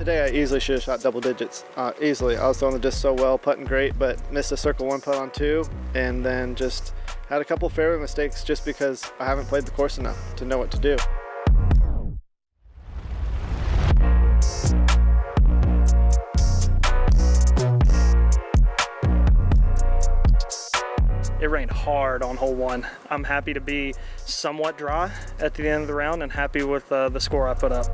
Today I easily should have shot double digits, easily. I was throwing the disc so well, putting great, but missed a circle 1 putt on 2, and then just had a couple fairway mistakes just because I haven't played the course enough to know what to do. It rained hard on hole 1. I'm happy to be somewhat dry at the end of the round and happy with the score I put up.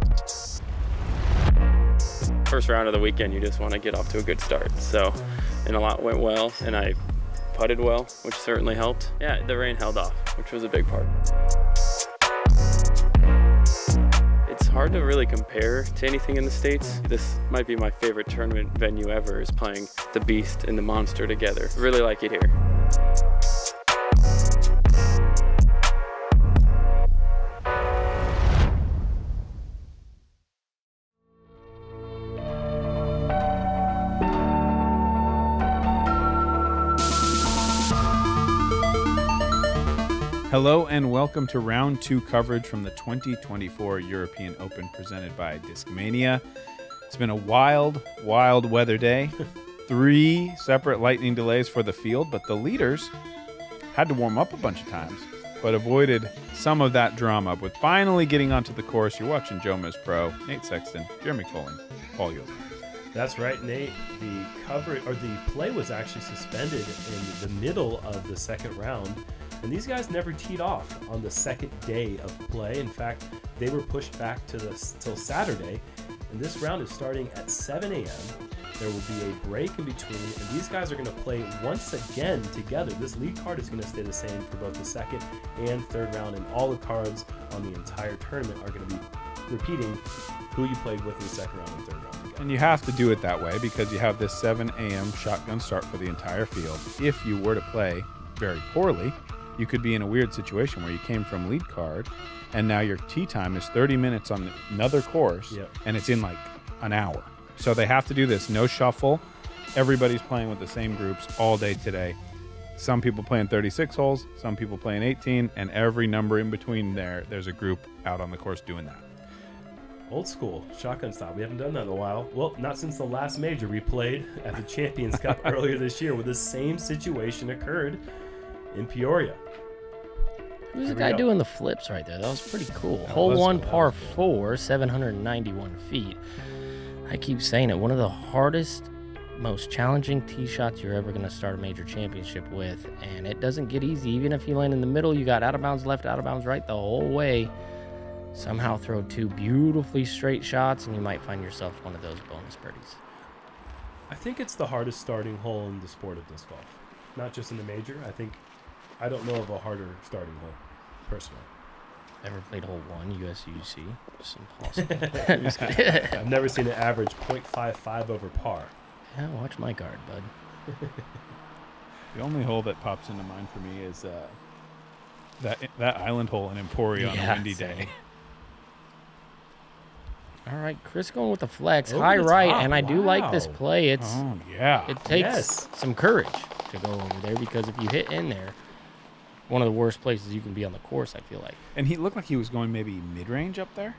First round of the weekend, you just want to get off to a good start. So, and a lot went well, and I putted well, which certainly helped. Yeah, the rain held off, which was a big part. It's hard to really compare to anything in the States. This might be my favorite tournament venue ever, is playing the Beast and the Monster together. Really like it here. Hello and welcome to round 2 coverage from the 2024 European Open presented by Discmania. It's been a wild weather day. 3 separate lightning delays for the field, but the leaders had to warm up a bunch of times, but avoided some of that drama with finally getting onto the course. You're watching JomezPro, Nate Sexton, Jeremy Koling, Paul Ulibarri. That's right, Nate. The play was actually suspended in the middle of the second round. And these guys never teed off on the second day of play. In fact, they were pushed back till Saturday. And this round is starting at 7 a.m. There will be a break in between, and these guys are going to play once again together. This lead card is going to stay the same for both the second and third round, and all the cards on the entire tournament are going to be repeating who you played with in the second round and third round together. And you have to do it that way because you have this 7 a.m. shotgun start for the entire field. If you were to play very poorly, you could be in a weird situation where you came from lead card and now your tee time is 30 minutes on another course, and it's in like an hour. So they have to do this, no shuffle. Everybody's playing with the same groups all day today. Some people playing 36 holes, some people playing 18, and every number in between there's a group out on the course doing that. Old school, shotgun style. We haven't done that in a while. Well, not since the last major we played at the Champions Cup earlier this year, where the same situation occurred in Peoria. Who's the guy doing the flips right there? That was pretty cool. Hole 1, par 4, 791 feet. I keep saying it, one of the hardest, most challenging tee shots you're ever going to start a major championship with, and it doesn't get easy. Even if you land in the middle, you got out of bounds left, out of bounds right the whole way. Somehow throw 2 beautifully straight shots, and you might find yourself one of those bonus birdies. I think it's the hardest starting hole in the sport of disc golf. Not just in the major. I don't know of a harder starting hole, personally. Ever played hole 1, USUC? It's impossible. I've never seen an average .55 over par. Yeah, watch my guard, bud. The only hole that pops into mind for me is that island hole in Emporia on a windy day. All right, Chris going with the flex. High right, and I do like this play. It takes some courage to go over there, because if you hit in there, one of the worst places you can be on the course, I feel like. And he looked like he was going maybe mid-range up there.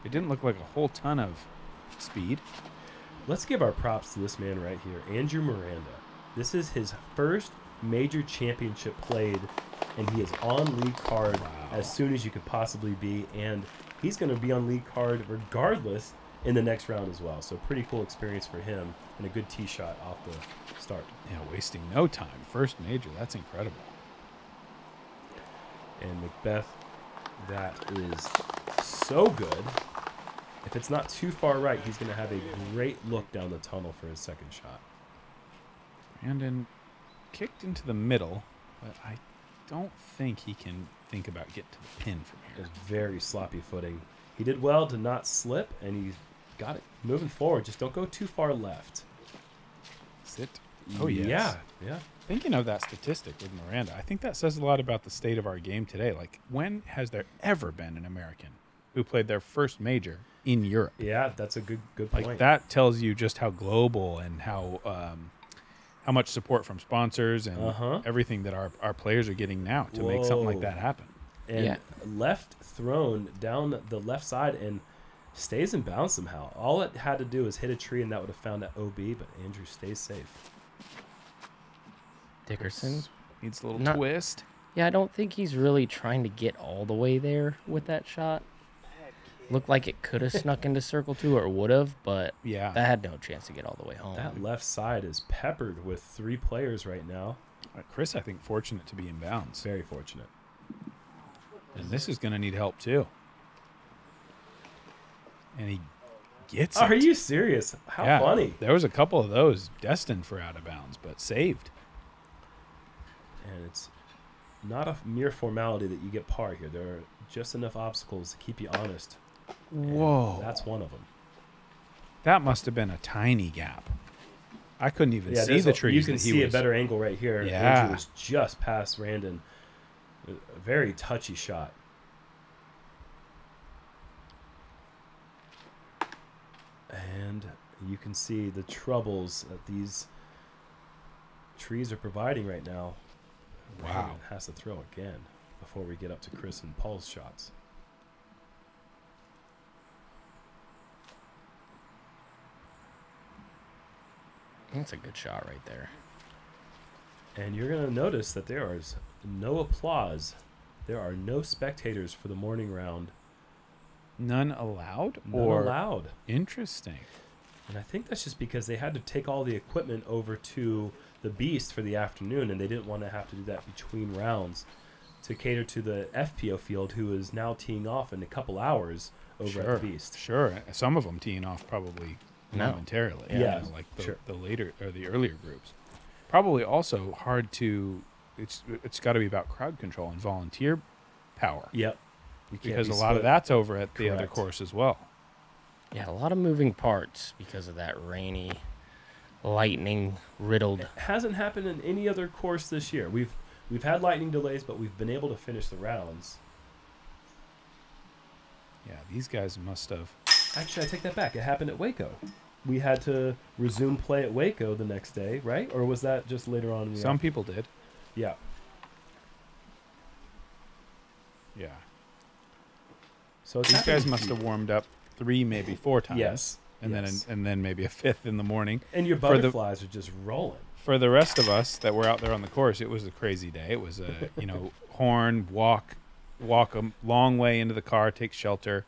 It didn't look like a whole ton of speed. Let's give our props to this man right here, Andrew Miranda. This is his first major championship played, and he is on lead card as soon as you could possibly be, and he's going to be on lead card regardless in the next round as well. So pretty cool experience for him, and a good tee shot off the start. Yeah, wasting no time. First major. That's incredible. And McBeth, that is so good. If it's not too far right, he's going to have a great look down the tunnel for his second shot. Randon kicked into the middle, but I don't think he can think about getting to the pin from here. It's very sloppy footing. He did well to not slip, and he's got it moving forward. Just don't go too far left. Sit. Oh, yes. Yeah. Thinking of that statistic with Miranda, I think that says a lot about the state of our game today. Like, when has there ever been an American who played their first major in Europe? Yeah, that's a good point. Like, that tells you just how global and how much support from sponsors and everything that our players are getting now to make something like that happen. And left thrown down the left side, and stays in bounds somehow. All it had to do was hit a tree, and that would have found that OB, but Andrew stays safe. Dickerson needs a little twist. Yeah, I don't think he's really trying to get all the way there with that shot. Looked like it could have snuck into circle 2, or would have, but yeah, that had no chance to get all the way home. That left side is peppered with 3 players right now. Chris, I think, fortunate to be in bounds. Very fortunate. And this is going to need help, too. And he gets it. Are you serious? How funny. There was a couple of those destined for out of bounds, but saved. And it's not a mere formality that you get par here. There are just enough obstacles to keep you honest. Whoa. And that's one of them. That must have been a tiny gap. I couldn't even see the trees. You can see a better angle right here. Yeah. Andrew was just past Randon. A very touchy shot. And you can see the troubles that these trees are providing right now. Wow. Randon has to throw again before we get up to Chris and Paul's shots. That's a good shot right there. And you're going to notice that there is no applause. There are no spectators for the morning round. None allowed? None allowed. Interesting. And I think that's just because they had to take all the equipment over to the Beast for the afternoon, and they didn't want to have to do that between rounds to cater to the FPO field, who is now teeing off in a couple hours over at the Beast. Sure. Some of them teeing off probably momentarily. Yeah, like the later or the earlier groups. Probably also hard to. It's got to be about crowd control and volunteer power. Yep. Because a lot of that's over at the other course as well. Yeah, a lot of moving parts because of that rainy, lightning riddled. It hasn't happened in any other course this year. We've had lightning delays, but we've been able to finish the rounds. Yeah, these guys must have. Actually, I take that back. It happened at Waco. We had to resume play at Waco the next day, right? Or was that just later on? In the Some people did. Yeah. Yeah. So these guys must have warmed up 3, maybe 4 times. Yes. And then maybe a 5th in the morning. And your butterflies are just rolling. For the rest of us that were out there on the course, it was a crazy day. It was a horn, walk a long way into the car, take shelter,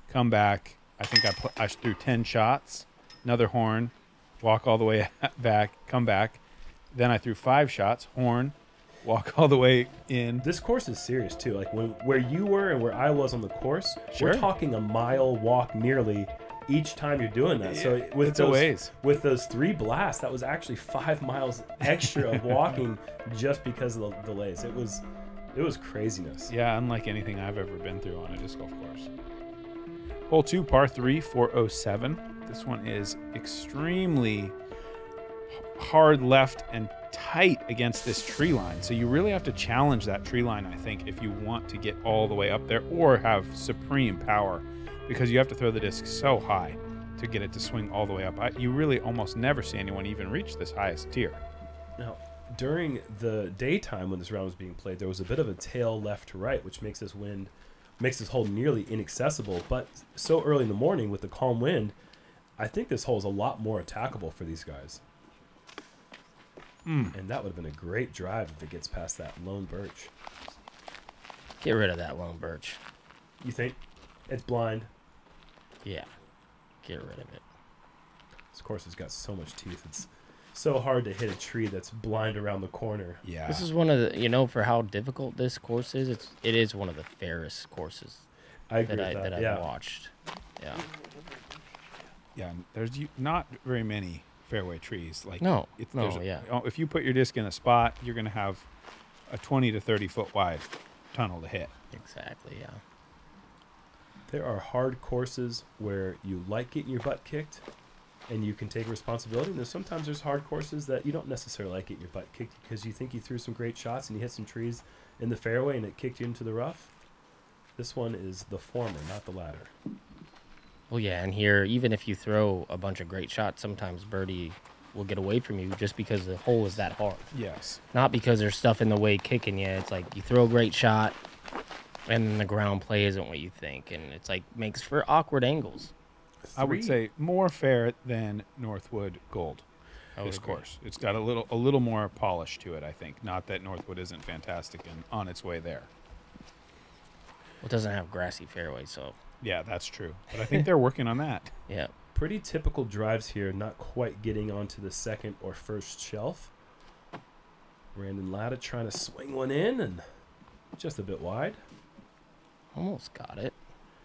come back. I think I threw 10 shots, another horn, walk all the way back, come back. Then I threw 5 shots, horn, walk all the way in. This course is serious too. Like where you were and where I was on the course, we're talking a mile walk nearly each time you're doing that. Yeah, so with those 3 blasts, that was actually 5 miles extra of walking just because of the delays. It was craziness. Yeah, unlike anything I've ever been through on a disc golf course. Hole 2, par 3, 407. This one is extremely hard left and tight against this tree line. So you really have to challenge that tree line, I think, if you want to get all the way up there or have supreme power, because you have to throw the disc so high to get it to swing all the way up. You really almost never see anyone even reach this highest tier. Now, during the daytime when this round was being played, there was a bit of a tail left to right, which makes this hole nearly inaccessible. But so early in the morning with the calm wind, I think this hole is a lot more attackable for these guys. And that would have been a great drive if it gets past that lone birch. Get rid of that lone birch. You think? It's blind. Yeah. Get rid of it. This course has got so much teeth. It's so hard to hit a tree that's blind around the corner. Yeah. This is one of the, for how difficult this course is, it is one of the fairest courses I've watched. Yeah. Yeah, there's not very many fairway trees. If you put your disc in a spot, you're going to have a 20 to 30 foot wide tunnel to hit. Exactly, yeah. There are hard courses where you like getting your butt kicked and you can take responsibility. And sometimes there's hard courses that you don't necessarily like getting your butt kicked because you think you threw some great shots and you hit some trees in the fairway and it kicked you into the rough. This one is the former, not the latter. Well, yeah, and here, even if you throw a bunch of great shots, sometimes birdie will get away from you just because the hole is that hard. Yes. Not because there's stuff in the way kicking you. It's like you throw a great shot, And then the ground play isn't what you think, and it's like makes for awkward angles. I would say more fair than Northwood Gold. This agree. course, it's got a little more polish to it, I think. Not that Northwood isn't fantastic and on its way there. Well, it doesn't have grassy fairways, so Yeah, that's true. But I think they're working on that. yeah. Pretty typical drives here, not quite getting onto the second or first shelf. Randon Latta trying to swing one in and just a bit wide. Almost got it.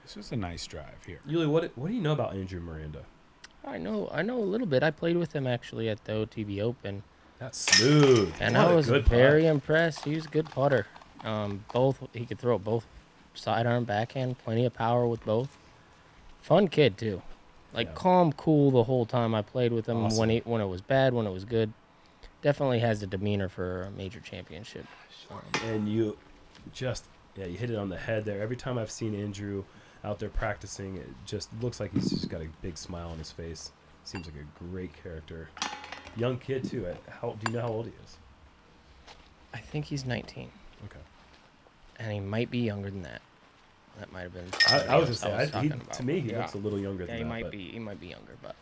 This was a nice drive here. Yuli, what do you know about Andrew Miranda? I know a little bit. I played with him actually at the OTB Open, That's smooth. and What I a was good very putt. impressed. He was a good putter. He could throw it both sidearm, backhand, plenty of power with both. Fun kid too, like Yeah. calm, cool the whole time I played with him. Awesome. When it was bad, when it was good. Definitely has the demeanor for a major championship. And you just, you hit it on the head there. Every time I've seen Andrew out there practicing, it just looks like he's just got a big smile on his face. Seems like a great character. Young kid too. Do you know how old he is? I think he's 19, Okay. and he might be younger than that. That might have been. I was just saying, talking to about. me, he Yeah. looks a little younger Yeah, than he that. might but, be. He might be younger, but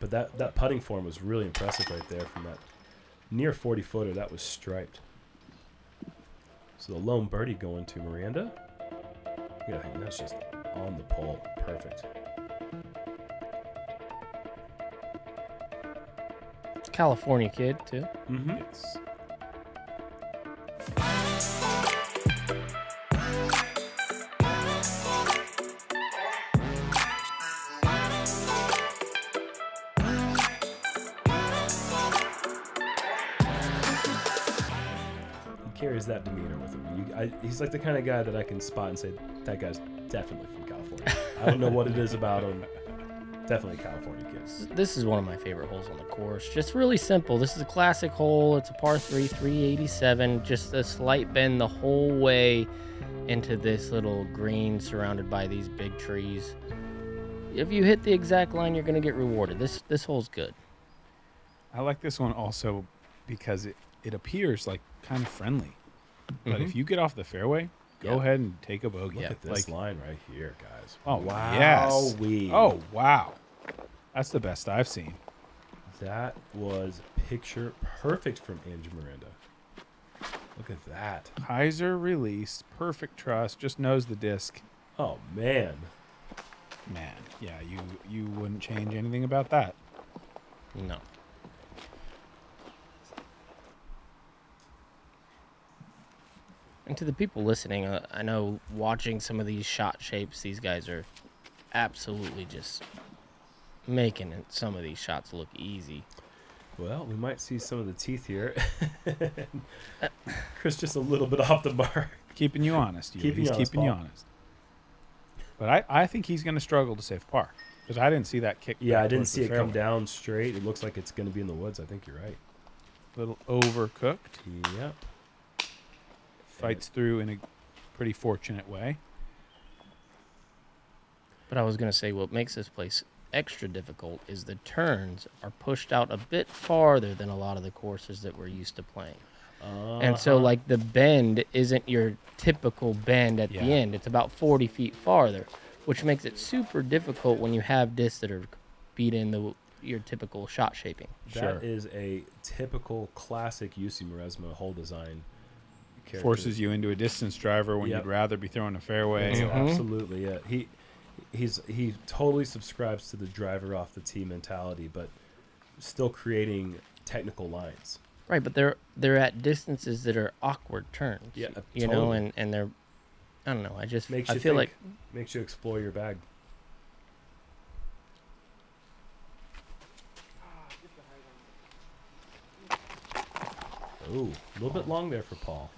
but that putting form was really impressive right there from that near 40-footer. That was striped. So the lone birdie going to Miranda. Yeah, and that's just on the pole. Perfect. California kid too. Mm-hmm. Yes. Carries that demeanor with him. He's like the kind of guy that I can spot and say, that guy's definitely from California. I don't know what it is about him. Definitely a California kid. This is one of my favorite holes on the course. Just really simple. This is a classic hole. It's a par 3, 387. Just a slight bend the whole way into this little green surrounded by these big trees. If you hit the exact line, you're going to get rewarded. This hole's good. I like this one also because it appears like kind of friendly. But if you get off the fairway, go ahead and take a bogey. Look at this line right here, guys. Oh, wow. yes. Wee. Oh, wow. That's the best I've seen. That was picture perfect from Andrew Miranda. Look at that. Hyzer release, perfect trust, just knows the disc. Oh, man. Man, yeah, you wouldn't change anything about that. No. And to the people listening, I know watching some of these shot shapes, these guys are absolutely just making some of these shots look easy. Well, we might see some of the teeth here. Chris just a little bit off the mark. Keeping you honest. Keeping He's you honest, keeping you Paul. honest. But I think he's going to struggle to save par. Because I didn't see that kick. Yeah, back I didn't towards see the it come fairway. down straight. It looks like it's going to be in the woods. I think you're right. Little overcooked. Yep. Fights through in a pretty fortunate way. But I was going to say what makes this place extra difficult is the turns are pushed out a bit farther than a lot of the courses that we're used to playing. And so, like, the bend isn't your typical bend at the end. It's about 40 feet farther, which makes it super difficult when you have discs that are beating your typical shot shaping. That is a typical classic UC Maresma hole design character. Forces you into a distance driver when Yep. you'd rather be throwing a fairway. That's absolutely it. He totally subscribes to the driver off the tee mentality, but still creating technical lines. Right, but they're at distances that are awkward turns. Yeah, you know, totally. and they're, I don't know. I just Makes I you feel think, like makes you explore your bag. Oh, a little bit long there for Paul.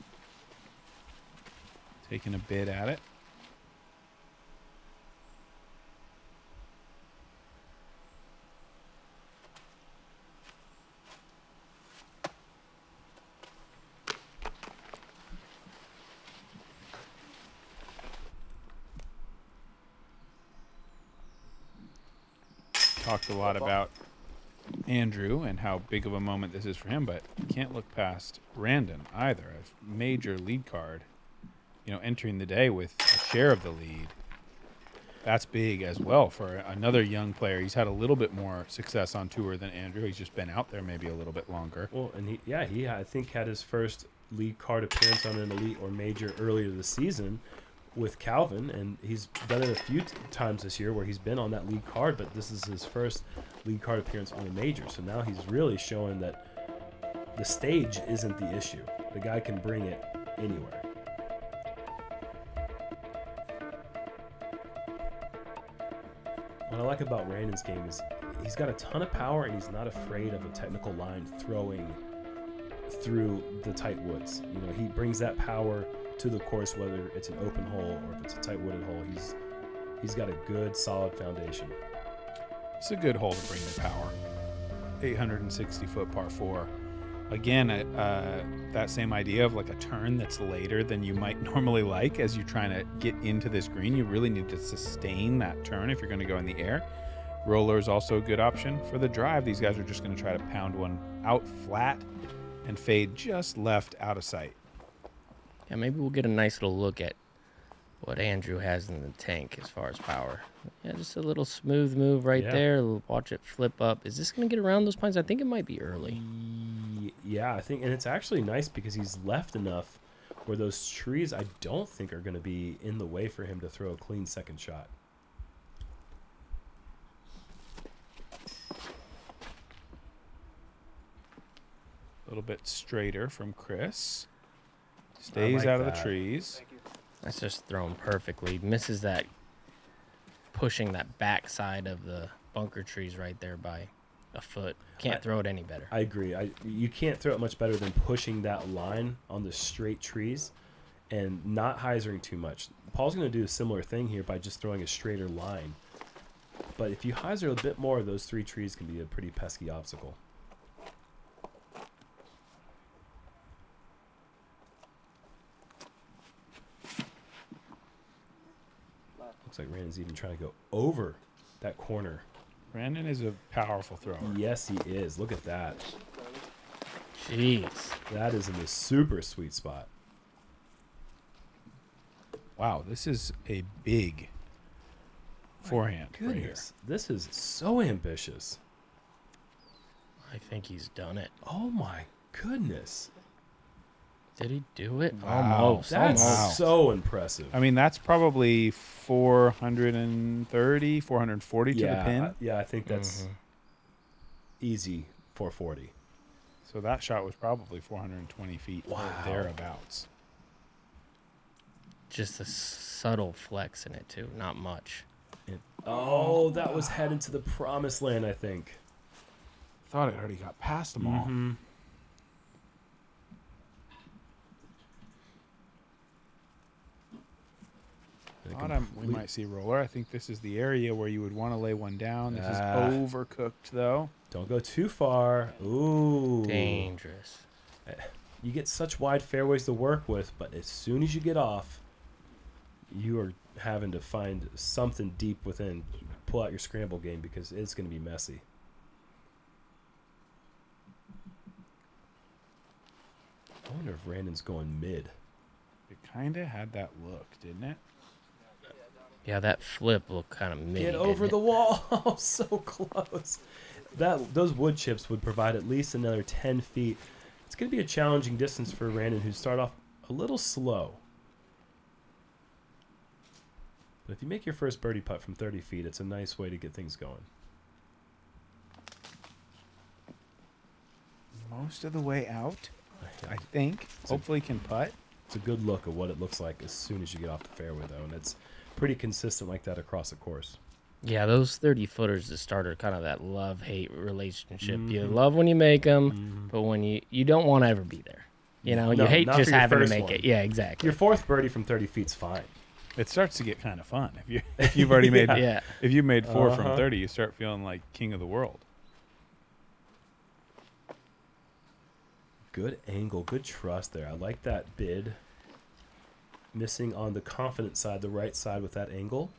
Taking a bid at it. Talked a lot about Andrew and how big of a moment this is for him, but you can't look past Randon either. A major lead card entering the day with a share of the lead. That's big as well for another young player. He's had a little bit more success on tour than Andrew. He's just been out there maybe a little bit longer. Well, and he I think had his first lead card appearance on an elite or major earlier this season with Calvin, and he's done it a few times this year where he's been on that lead card, but this is his first lead card appearance on a major. So now he's really showing that the stage isn't the issue. The guy can bring it anywhere. What I like about Randon's game is he's got a ton of power and he's not afraid of a technical line throwing through the tight woods. He brings that power to the course, whether it's an open hole or if it's a tight wooded hole. He's got a good, solid foundation. It's a good hole to bring the power. 860-foot par 4. Again, that same idea of like a turn that's later than you might normally like as you're trying to get into this green. You really need to sustain that turn if you're going to go in the air. Roller is also a good option. For the drive, these guys are just going to try to pound one out flat and fade just left out of sight. Yeah, maybe we'll get a nice little look at what Andrew has in the tank as far as power. Yeah, just a little smooth move right there. Watch it flip up. Is this going to get around those pines? I think it might be early. Yeah, I think, and it's actually nice because he's left enough where those trees I don't think are going to be in the way for him to throw a clean second shot. A little bit straighter from Chris. Stays out of the trees. That's just thrown perfectly. Misses that, pushing that back side of the bunker trees right there by a foot. Can't throw it any better. I agree. You can't throw it much better than pushing that line on the straight trees and not hyzering too much. Paul's going to do a similar thing here by just throwing a straighter line. But if you hyzer a bit more, those three trees can be a pretty pesky obstacle. Looks like Randon's even trying to go over that corner. Randon is a powerful thrower. Yes, he is. Look at that. Jeez. That is in the super sweet spot. Wow, this is a big forehand right here. This is so ambitious. I think he's done it. Oh my goodness. Did he do it? Wow. Almost. That's so impressive. I mean, that's probably 430, 440 to the pin. Yeah, I think that's easy 440. So that shot was probably 420 feet or thereabouts. Just a subtle flex in it, too. Not much. That was heading to the promised land, I think. Thought it already got past them all. We might see roller. I think this is the area where you would want to lay one down. This is overcooked, though. Don't go too far. Ooh. Dangerous. You get such wide fairways to work with, but as soon as you get off, you are having to find something deep within. Pull out your scramble game because it's going to be messy. I wonder if Randon's going mid. It kind of had that look, didn't it? Yeah, that flip looked kind of mid. Get over the wall. Oh, so close. Those wood chips would provide at least another 10 feet. It's going to be a challenging distance for Randon, who started off a little slow. But if you make your first birdie putt from 30 feet, it's a nice way to get things going. Most of the way out, I think. Hopefully can putt. It's a good look at what it looks like as soon as you get off the fairway, though, and it's pretty consistent like that across the course. Yeah, those 30-footers that started kind of that love-hate relationship. You love when you make them, but when you don't want to ever be there. You know, you hate just having to make it. Yeah, exactly. Your fourth birdie from 30 feet's fine. It starts to get kind of fun if you've already made if you made 4 from 30, you start feeling like king of the world. Good angle, good trust there. I like that bid. Missing on the confident side, the right side with that angle.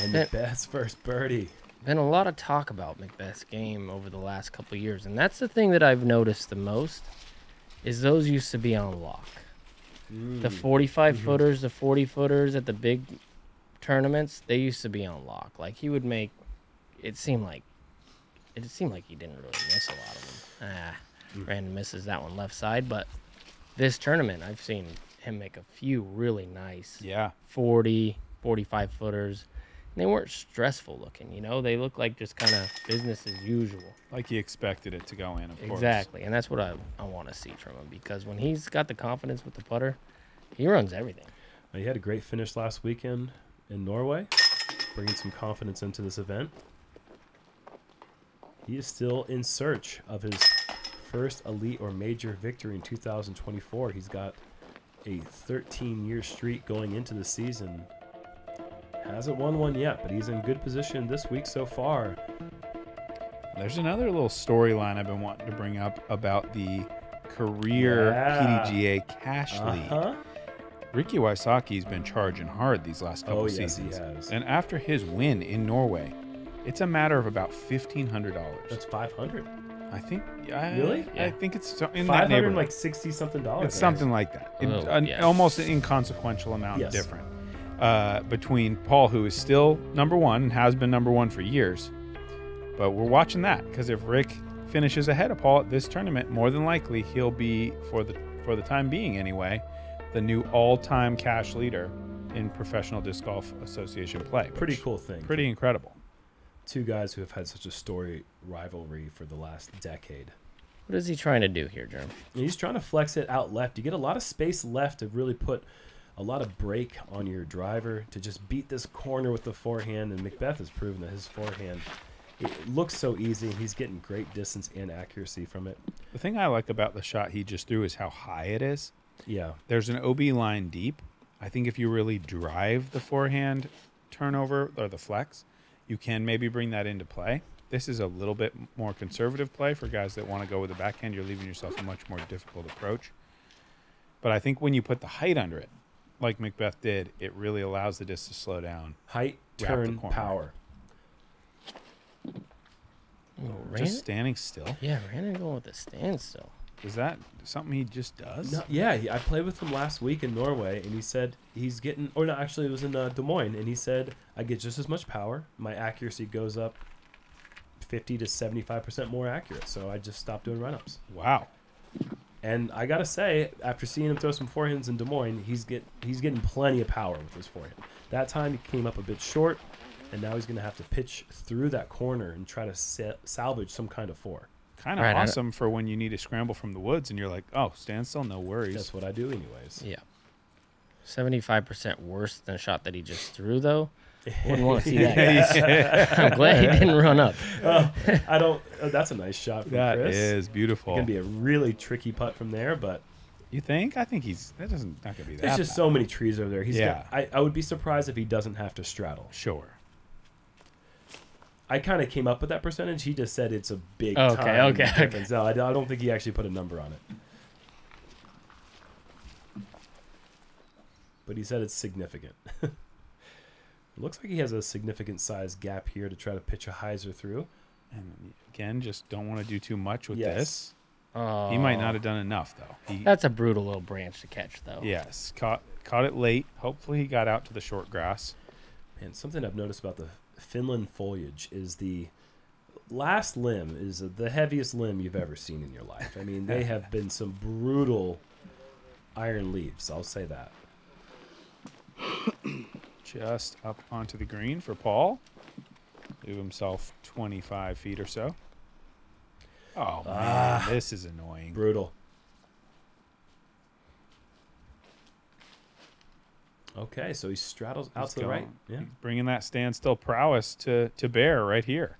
And McBeth's first birdie. been a lot of talk about McBeth's game over the last couple of years, and that's the thing that I've noticed the most is those used to be on lock. The 45-footers, the 40-footers at the big tournaments, they used to be on lock. Like, he would make it seemed like he didn't really miss a lot of them. Randon misses that one left side, but this tournament I've seen him make a few really nice 40, 45-footers. And they weren't stressful looking, you know? They look like just kind of business as usual. Like he expected it to go in, of course. Exactly, and that's what I want to see from him, because when he's got the confidence with the putter, he runs everything. He had a great finish last weekend in Norway, bringing some confidence into this event. He is still in search of his first elite or major victory in 2024. He's got a 13-year streak going into the season. Hasn't won one yet, but he's in good position this week so far. There's another little storyline I've been wanting to bring up about the career PDGA cash lead. Ricky Wysocki's been charging hard these last couple seasons. He has. And after his win in Norway, it's a matter of about $1,500. That's $500. I think. Really? I think it's in 500, that neighborhood. like $60-something. It's something like that. Almost an inconsequential amount different. Between Paul, who is still number one and has been number one for years. But we're watching that, because if Rick finishes ahead of Paul at this tournament, more than likely he'll be, for the time being anyway, the new all-time cash leader in Professional Disc Golf Association play. Pretty cool thing. Pretty incredible. Two guys who have had such a storied rivalry for the last decade. What is he trying to do here, Jerm? He's trying to flex it out left. You get a lot of space left to really put a lot of break on your driver to just beat this corner with the forehand, and McBeth has proven that his forehand, it looks so easy, and he's getting great distance and accuracy from it. The thing I like about the shot he just threw is how high it is. Yeah. There's an OB line deep. I think if you really drive the forehand turnover or the flex, you can maybe bring that into play. This is a little bit more conservative play for guys that want to go with the backhand. You're leaving yourself a much more difficult approach. But I think when you put the height under it, like McBeth did, it really allows the disc to slow down. Height, turn, power. Just standing still? Yeah, Randon going with the standstill. Is that something he just does? No, yeah, I played with him last week in Norway, and he said he's getting, or no, actually it was in Des Moines, and he said, I get just as much power. My accuracy goes up 50 to 75% more accurate, so I just stopped doing run-ups. Wow. And I got to say, after seeing him throw some forehands in Des Moines, he's getting plenty of power with his forehand. That time he came up a bit short, and now he's going to have to pitch through that corner and try to salvage some kind of four. Kind of awesome for when you need to scramble from the woods and you're like, oh, stand still, no worries. That's what I do anyways. Yeah. 75% worse than a shot that he just threw, though. Wouldn't want to see that. I'm glad he didn't run up. I don't. That's a nice shot from Chris. That is beautiful. It's gonna be a really tricky putt from there, but you think? I think not gonna be that. There's just so many trees over there. I would be surprised if he doesn't have to straddle. Sure. I kind of came up with that percentage. He just said it's a big time difference. No, I don't think he actually put a number on it. But he said it's significant. It looks like he has a significant size gap here to try to pitch a hyzer through. And again, just don't want to do too much with this. He might not have done enough, though. That's a brutal little branch to catch, though. Yes. Caught it late. Hopefully he got out to the short grass. And something I've noticed about the Finland foliage is the last limb is the heaviest limb you've ever seen in your life. I mean, they have been some brutal iron leaves. I'll say that. Just up onto the green for Paul. Leave himself 25 feet or so. Oh, man, this is annoying. Brutal. Okay, so he straddles out to the right. Yeah, he's bringing that standstill prowess to bear right here.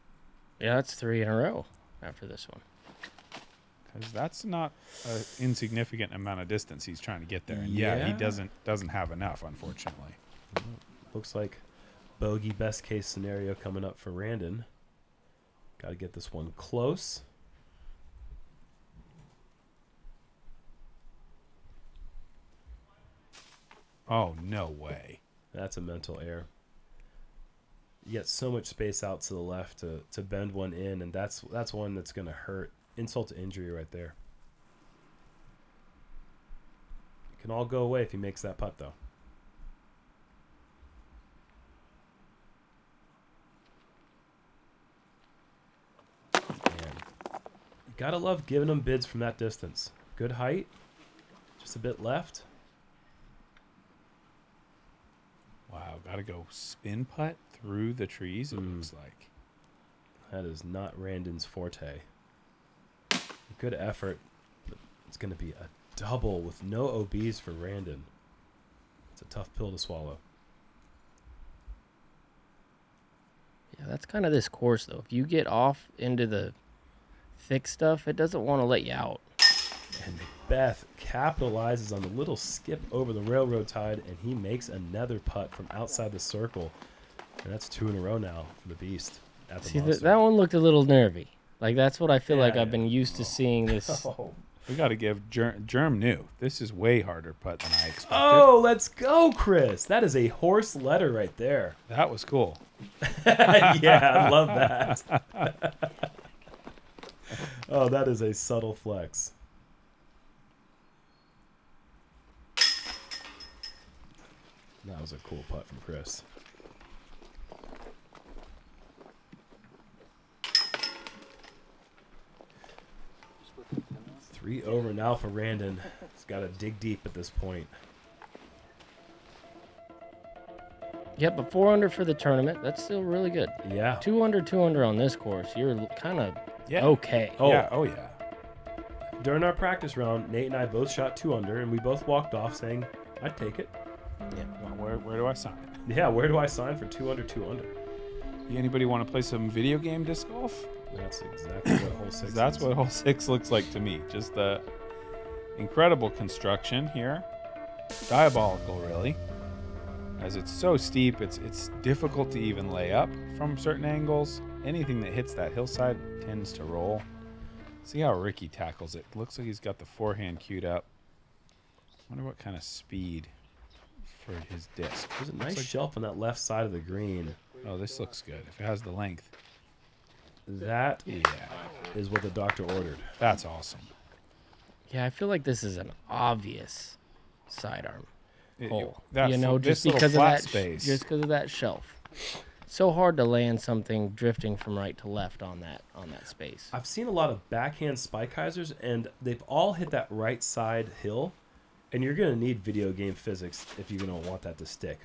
Yeah, that's 3 in a row after this one. Because that's not an insignificant amount of distance he's trying to get there. And yeah, he doesn't have enough, unfortunately. Looks like bogey best case scenario coming up for Randon. Got to get this one close. Oh, no way. That's a mental error. You get so much space out to the left to bend one in, and that's one that's going to hurt. Insult to injury right there. It can all go away if he makes that putt, though. You gotta love giving them bids from that distance. Good height, just a bit left. Wow, gotta go spin putt through the trees, it looks like. That is not Randon's forte. Good effort, but it's gonna be a double with no OBs for Randon. It's a tough pill to swallow. Yeah, that's kind of this course, though. If you get off into the thick stuff, it doesn't want to let you out. And McBeth capitalizes on the little skip over the railroad tide, and he makes another putt from outside the circle. And that's 2 in a row now for the Beast at the See, Monster. that one looked a little nervy. Like, that's what I feel like I've been used to seeing this. We got to give Jerm new. This is way harder putt than I expected. Oh, let's go, Chris. That is a horse letter right there. That was cool. Yeah, I love that. Oh, that is a subtle flex. That was a cool putt from Chris. Three over now for Randon. He's got to dig deep at this point. Yep, but 4 under for the tournament. That's still really good. Yeah. 2 under on this course. You're kind of okay. Oh. Yeah, oh yeah. During our practice round, Nate and I both shot 2 under, and we both walked off saying, I'd take it. Yeah. Well, where do I sign? Yeah, where do I sign for 2 under, 2 under? Anybody want to play some video game disc golf? That's exactly what hole 6 That's is. what hole 6 looks like to me. Just the incredible construction here. Diabolical, really. As it's so steep, it's difficult to even lay up from certain angles. Anything that hits that hillside tends to roll. See how Ricky tackles it. Looks like he's got the forehand queued up. Wonder what kind of speed for his disc. There's a nice shelf on that left side of the green. Oh, this looks good. If it has the length. That is what the doctor ordered. That's awesome. Yeah, I feel like this is an obvious sidearm hole. That you know, this just little because of flat that space. just because of that shelf. So hard to land something drifting from right to left on that space. I've seen a lot of backhand spike hyzers, and they've all hit that right side hill, and you're going to need video game physics if you're going to want that to stick.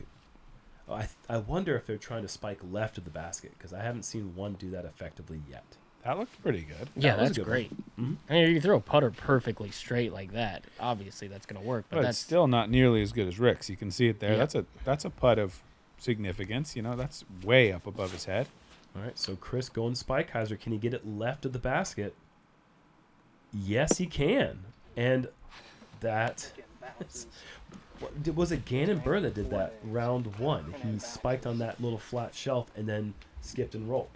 I wonder if they're trying to spike left of the basket, because I haven't seen one do that effectively yet. That looked pretty good. Yeah, was a that's good great. Mm-hmm. I mean, you throw a putter perfectly straight like that. Obviously, that's going to work. But But that's it's still not nearly as good as Rick's. You can see it there. Yeah. That's a putt of significance. You know, that's way up above his head. All right, so Chris going spike hyzer. Can he get it left of the basket? Yes, he can. And that... Was it Gannon Burr that did that round 1? He spiked on that little flat shelf and then skipped and rolled.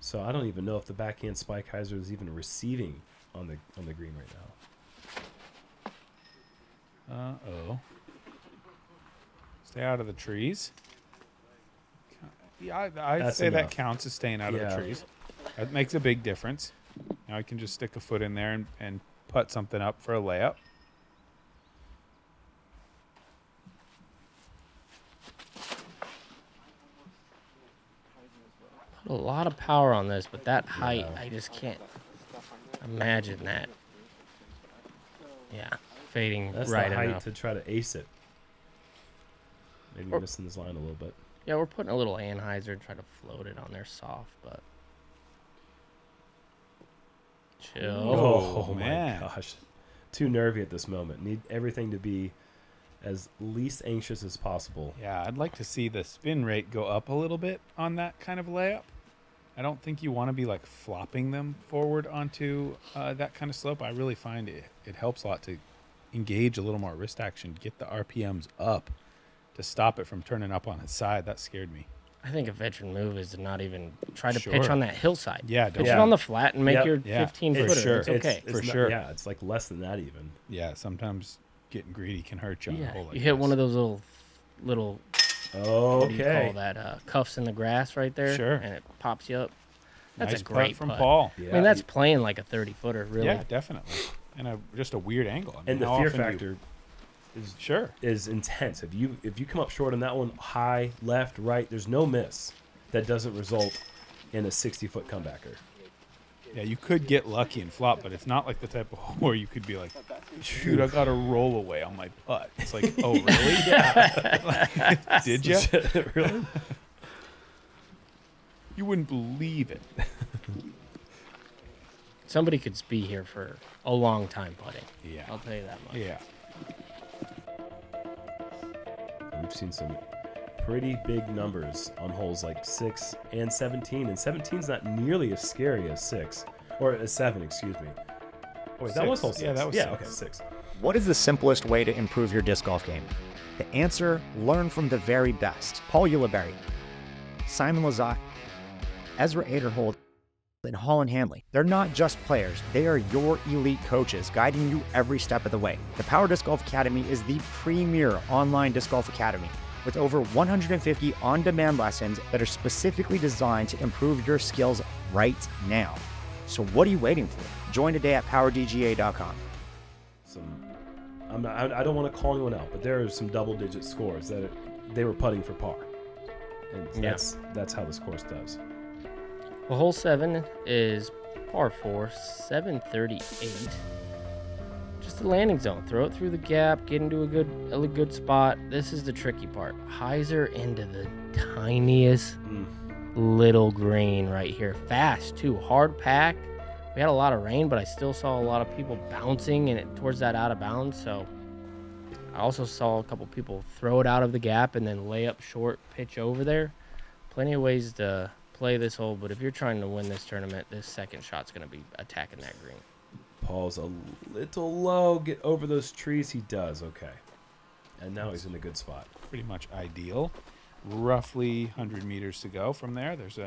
So I don't even know if the backhand spike hyzer is even receiving on the green right now. Uh-oh. Stay out of the trees. Yeah, I'd That's say that enough. counts as staying out of the trees. That makes a big difference. Now I can just stick a foot in there and putt something up for a layup. a lot of power on this, but that height, I just can't imagine that. Yeah, fading That's right the height enough. to try to ace it. Maybe missing this line a little bit. Yeah, we're putting a little Anheuser and try to float it on there soft, but chill. Oh, man. my gosh. Too nervy at this moment. Need everything to be as least anxious as possible. Yeah, I'd like to see the spin rate go up a little bit on that kind of layup. I don't think you want to be like flopping them forward onto that kind of slope. I really find it helps a lot to engage a little more wrist action, get the RPMs up to stop it from turning up on its side. That scared me. I think a veteran move is to not even try to Sure. pitch on that hillside. Yeah, pitch Yeah. it on the flat and make Yep. your Yeah. 15 For footer. sure. It's okay. It's For not- sure. Yeah, it's like less than that even. Yeah, sometimes getting greedy can hurt you on a hole Yeah, like you hit this. one of those little What do you Okay. call that? Cuffs in the grass right there. Sure. And it pops you up. That's Nice a great putt from putt. Paul. Yeah, I mean, that's playing like a 30-footer, really. Yeah, definitely. And just a weird angle. I mean, and the how fear often do you- factor is Sure. is intense. If you come up short on that one, high, left, right, there's no miss that doesn't result in a 60-foot comebacker. Yeah, you could get lucky and flop, but it's not like the type of hole where you could be like, shoot, I got a roll away on my putt. It's like, oh, really? Yeah. Did you? Really? You wouldn't believe it. Somebody could be here for a long time putting. Yeah. I'll tell you that much. Yeah. We've seen some pretty big numbers on holes like 6 and 17, and 17's not nearly as scary as 6 or 7, excuse me. Oh, wait, that Six. was hole 6. Yeah, that was yeah, six. okay, 6. What is the simplest way to improve your disc golf game? The answer, learn from the very best. Paul Ulibarri, Simon Lizotte, Ezra Aderhold, and Holland Hanley. They're not just players, they are your elite coaches guiding you every step of the way. The Power Disc Golf Academy is the premier online disc golf academy with over 150 on-demand lessons that are specifically designed to improve your skills right now. So what are you waiting for? Join today at PowerDGA.com. I don't want to call anyone out, but there are some double-digit scores that they were putting for par, and that's how this course does. Well, hole 7 is par 4, 738. Just the landing zone. Throw it through the gap, get into a good spot. This is the tricky part. Hyzer into the tiniest little green right here. Fast too, hard packed. We had a lot of rain, but I still saw a lot of people bouncing towards that out of bounds. So I also saw a couple people throw it out of the gap and then lay up short, pitch over there. Plenty of ways to play this hole, but if you're trying to win this tournament, this second shot's going to be attacking that green. Paul's a little low. Get over those trees. He does. Okay. And now he's in a good spot. Pretty much ideal. Roughly 100 meters to go from there. There's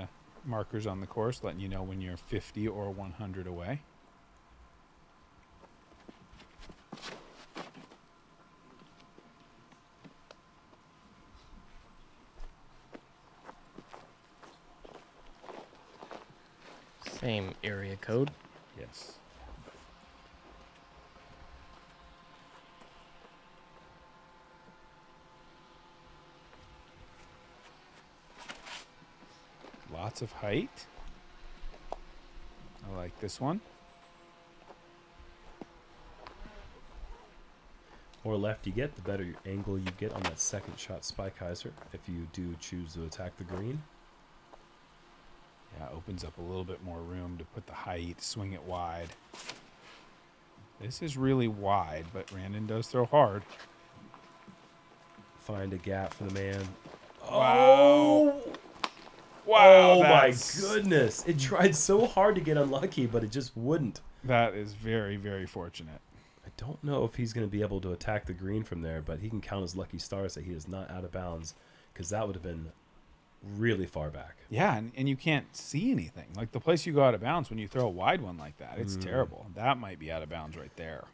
markers on the course letting you know when you're 50 or 100 away. Same area code. Yes. Lots of height. I like this one. More left you get, the better angle you get on that second shot spike hyzer if you do choose to attack the green. Yeah, opens up a little bit more room to put the height, swing it wide. This is really wide, but Randon does throw hard. Find a gap for the man. Wow. Wow, Oh my that's- goodness. It tried so hard to get unlucky, but it just wouldn't. That is very, very fortunate. I don't know if he's going to be able to attack the green from there, but he can count his lucky stars that he is not out of bounds, because that would have been really far back. Yeah, and you can't see anything. Like the place you go out of bounds when you throw a wide one like that, it's terrible. That might be out of bounds right there.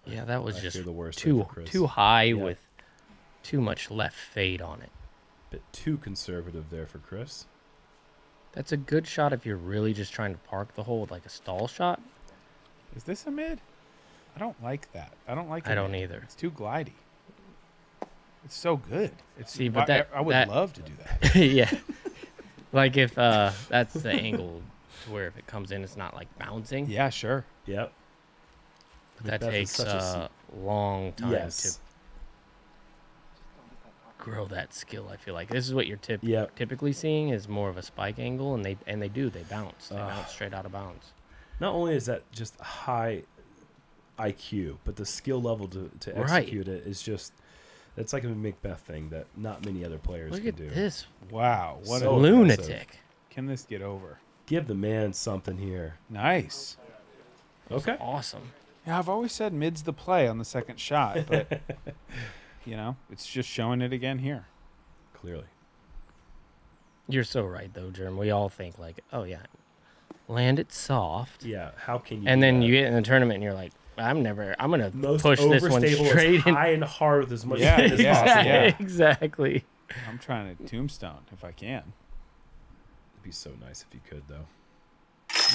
Yeah, that was I just fear the worst too there for Chris. too high Yeah. with too much left fade on it. Bit too conservative there for Chris. That's a good shot if you're really just trying to park the hole with like a stall shot. Is this a mid? I don't like that. I don't like. I a don't mid. either. It's too glidey. It's so good. It's See, but I would love to do that. Yeah. Like if that's the angle to where if it comes in, it's not like bouncing. Yeah, sure. Yep. But that McBeth is takes such a a long time Yes. to grow that skill. I feel like this is what you're Yep. typically seeing is more of a spike angle, and they bounce. They bounce straight out of bounds. Not only is that just high IQ, but the skill level to Right. execute it is just, it's like a McBeth thing that not many other players Look can at do. this Wow. What So a lunatic. Can this get over? Give the man something here. Nice. Okay. Awesome. Yeah, I've always said mid's the play on the second shot, but it's just showing it again here. Clearly. You're so right though, Jerm. We all think like, oh yeah, land it soft, Yeah. How can you? and do then that? you get in the tournament and you're like, I'm gonna Most push this one overstable is straight in. high and hard with as much Yeah, spin as yeah, possible. yeah. Exactly. I'm trying to tombstone if I can. It'd be so nice if you could, though.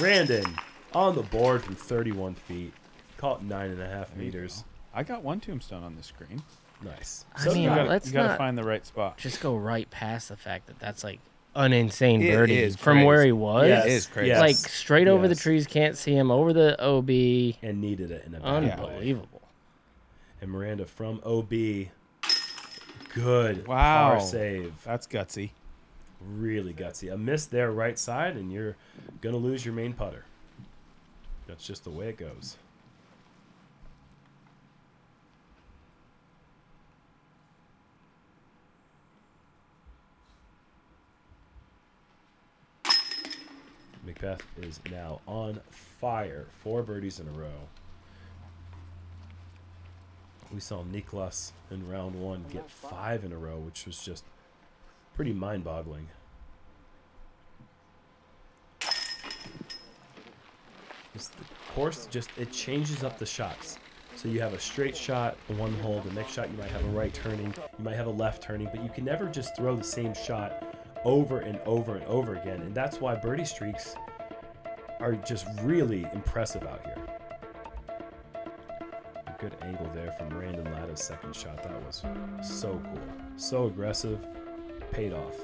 Randon on the board from 31 feet. Call it 9.5 meters. I got one tombstone on the screen. Nice. I mean, you let's gotta not find the right spot. just go right past the fact that that's like an insane It birdie is from crazy. where he was. Yes. It is crazy. Yes. Like straight over the Yes. trees, can't see him, over the OB. And needed it in a bad way. Unbelievable. And Miranda from OB. Good Wow. par save. That's gutsy. Really gutsy. A miss there right side, and you're going to lose your main putter. That's just the way it goes. McBeth is now on fire. 4 birdies in a row. We saw Niklas in round 1 get 5 in a row, which was just pretty mind-boggling. The course just, it changes up the shots. So you have a straight shot, one hole. The next shot you might have a right turning, you might have a left turning, but you can never just throw the same shot over and over and over again. And that's why birdie streaks are just really impressive out here. A good angle there from Randon Latta's second shot. That was so cool. So aggressive. Paid off.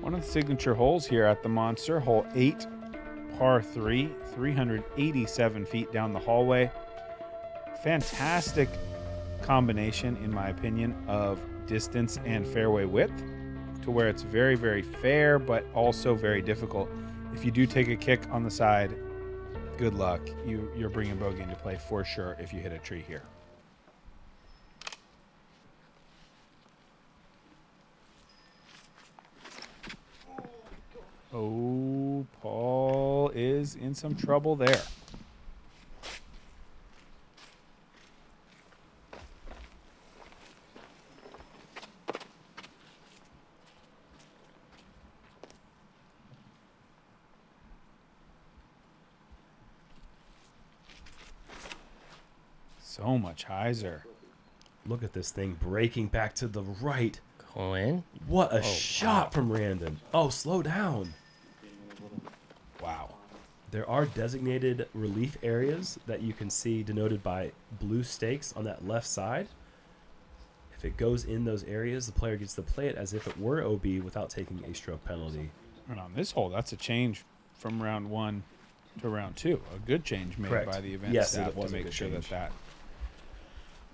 One of the signature holes here at the Monster, hole 8, par 3, 387 feet down the hallway. Fantastic combination, in my opinion, of distance and fairway width, to where it's very, very fair, but also very difficult. If you do take a kick on the side, good luck. You're bringing bogey into play for sure if you hit a tree here. Oh, Paul is in some trouble there. So much hyzer. Look at this thing breaking back to the right. Going. What a shot from Randon. Oh, slow down. Wow. There are designated relief areas that you can see denoted by blue stakes on that left side. If it goes in those areas, the player gets to play it as if it were OB without taking a stroke penalty. And on this hole, that's a change from round 1 to round 2. A good change made Correct. by the event Yes, staff it was to a make good sure change. that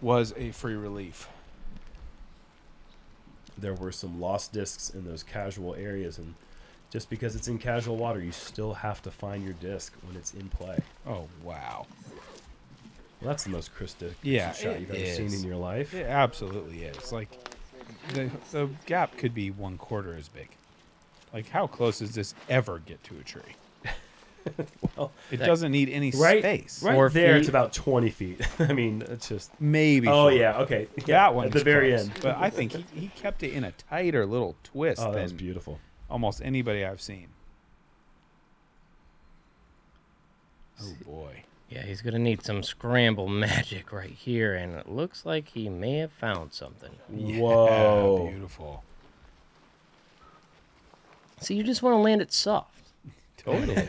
was a free relief. There were some lost discs in those casual areas, and just because it's in casual water, you still have to find your disc when it's in play. Oh, wow. Well, that's the most crisp shot it you've ever is. seen in your life. It absolutely is. Like, the gap could be 1/4 as big. Like, how close does this ever get to a tree? Well, It doesn't need any space. Right 4 there, feet. it's about 20 feet. I mean, it's just... Maybe. Oh, 4. yeah, okay. Yeah, That one at the very end. But I think he kept it in a tighter little twist Oh, that was than beautiful. almost anybody I've seen. Oh, boy. Yeah, he's going to need some scramble magic right here, and it looks like he may have found something. Whoa. Yeah, beautiful. See, you just want to land it soft. Totally.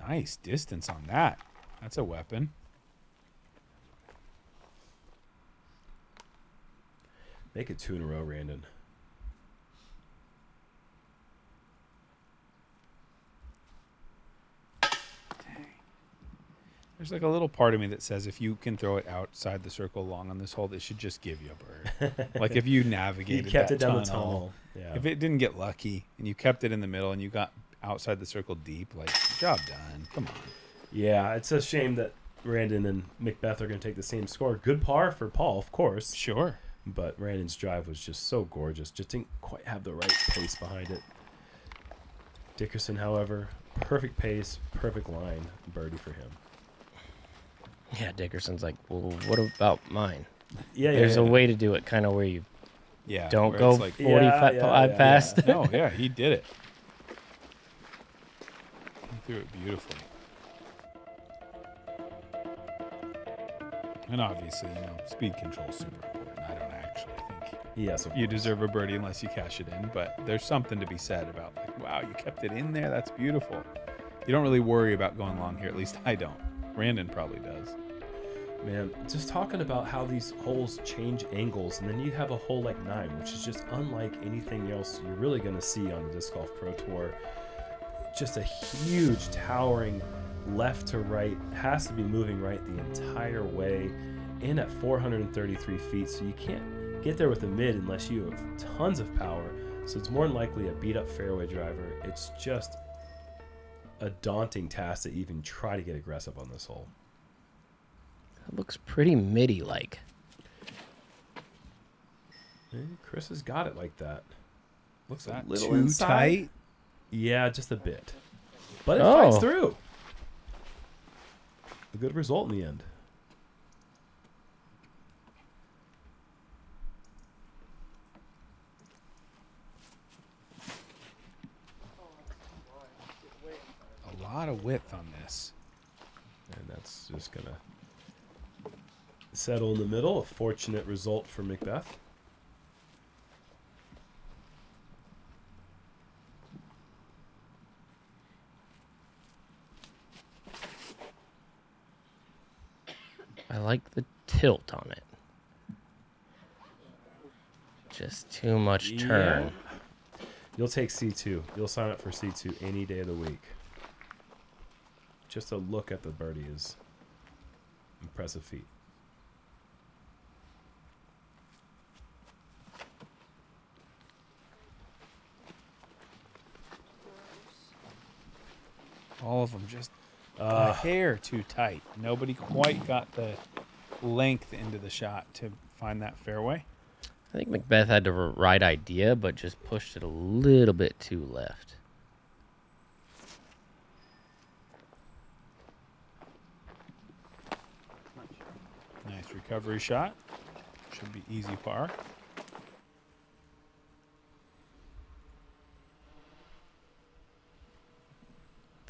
Nice distance on that. That's a weapon. Make it 2 in a row, Randon. There's like a little part of me that says if you can throw it outside the circle long on this hole, they should just give you a bird. Like if you You navigated kept that it down the tunnel, tunnel. Yeah. if it didn't get lucky and you kept it in the middle and you got outside the circle deep, like, job done. Come on. Yeah, it's a shame that Randon and McBeth are going to take the same score. Good par for Paul, of course. Sure. But Randon's drive was just so gorgeous. Just didn't quite have the right pace behind it. Dickerson, however, perfect pace, perfect line, birdie for him. Yeah, Dickerson's like, well, what about mine? Yeah, There's a way to do it kind of where you Yeah. don't where go it's like, 45 yeah. past. no, yeah, he did it. He threw it beautifully. And obviously, you know, speed control is super important. I don't actually think Yes, of you course. deserve a birdie unless you cash it in, but there's something to be said about, like, wow, you kept it in there. That's beautiful. You don't really worry about going long here. At least I don't. Randon probably does. Man, just talking about how these holes change angles, and then you have a hole like 9, which is just unlike anything else you're really going to see on the Disc Golf Pro Tour. Just a huge towering left to right, has to be moving right the entire way, in at 433 feet, so you can't get there with a mid unless you have tons of power, so it's more than likely a beat up fairway driver. It's just a daunting task to even try to get aggressive on this hole. It looks pretty midi-like. Chris has got it like that. Looks a a little too inside. tight. Yeah, just a bit. But it fights through. A good result in the end. A lot of width on this. And that's just going to settle in the middle. A fortunate result for McBeth. I like the tilt on it. Just too much turn. You'll take C2. You'll sign up for C2 any day of the week. Just a look at the birdie is impressive feat. All of them just a hair too tight. Nobody quite got the length into the shot to find that fairway. I think McBeth had the right idea, but just pushed it a little bit too left. Nice recovery shot. Should be easy par.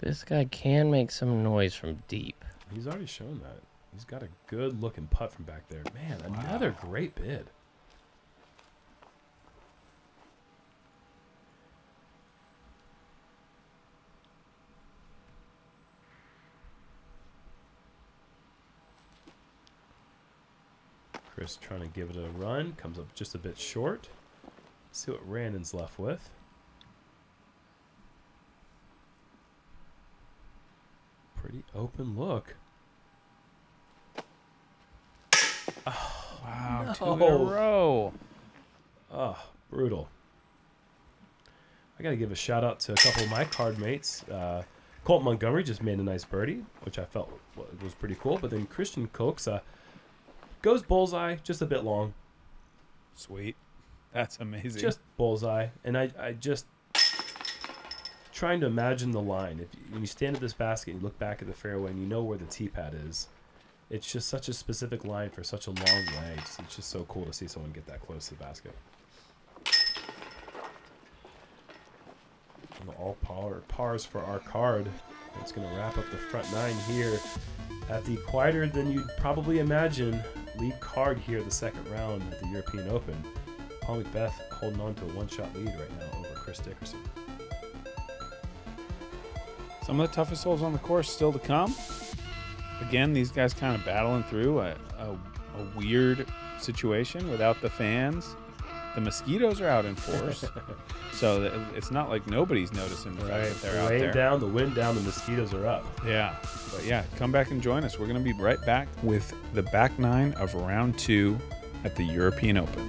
This guy can make some noise from deep. He's already shown that. He's got a good looking putt from back there. Man, another great bid. Chris trying to give it a run. Comes up just a bit short. See what Randon's left with. Pretty open look. Oh, wow, no. 2 in a row. Oh, brutal. I got to give a shout out to a couple of my card mates. Colt Montgomery just made a nice birdie, which I felt was pretty cool. But then Christian Cokes goes bullseye, just a bit long. Sweet. That's amazing. Just bullseye. And I just trying to imagine the line. When you stand at this basket and you look back at the fairway and you know where the tee pad is, it's just such a specific line for such a long way. It's just so cool to see someone get that close to the basket. And all pars for our card. It's going to wrap up the front 9 here at the quieter than you'd probably imagine lead card here the second round at the European Open. Paul McBeth holding on to a one-shot lead right now over Chris Dickerson. Some of the toughest holes on the course still to come. Again, these guys kind of battling through a weird situation without the fans. The mosquitoes are out in force, so it's not like nobody's noticing the fact that they're out there. Rain down, the wind down, the mosquitoes are up. Yeah, but yeah, come back and join us. We're going to be right back with the back 9 of round 2 at the European Open.